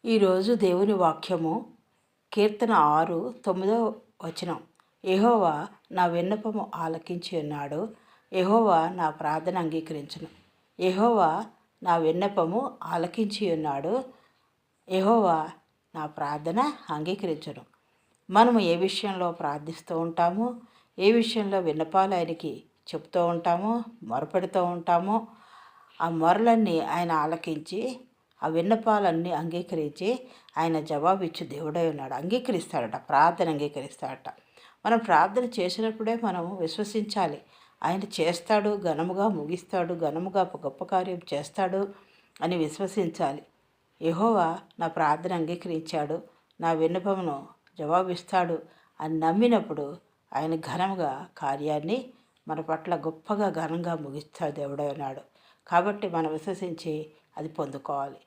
ఈరోజు దేవుని వాక్యము కీర్తన 6:9 యెహోవా నా విన్నపము ఆలకించి ఉన్నాడు. యెహోవా నా ప్రార్థన అంగీకరించును. యెహోవా నా విన్నపము ఆలకించి ఉన్నాడు. యెహోవా నా ప్రార్థన అంగీకరించును. మనము ఏ విషయంలో ప్రార్థిస్తూ ఉంటామో, ఏ విషయంలో విన్నపాలు ఆయనకి చెప్తూ ఉంటామో, మొరపెడుతూ ఉంటామో, ఆ మొరలన్నీ ఆయన ఆలకించి ఆ విన్నపాలన్నీ అంగీకరించి ఆయన జవాబిచ్చు దేవుడై ఉన్నాడు. అంగీకరిస్తాడట, ప్రార్థన అంగీకరిస్తాడట. మనం ప్రార్థన చేసినప్పుడే మనం విశ్వసించాలి. ఆయన చేస్తాడు, ఘనముగా ముగిస్తాడు, ఘనముగా గొప్ప కార్యం చేస్తాడు అని విశ్వసించాలి. యెహోవా నా ప్రార్థన అంగీకరించాడు, నా విన్నపమును జవాబిస్తాడు అని నమ్మినప్పుడు ఆయన ఘనముగా కార్యాన్ని మన పట్ల గొప్పగా ఘనంగా ముగిస్తాడు దేవుడై ఉన్నాడు. కాబట్టి మనం విశ్వసించి అది పొందుకోవాలి.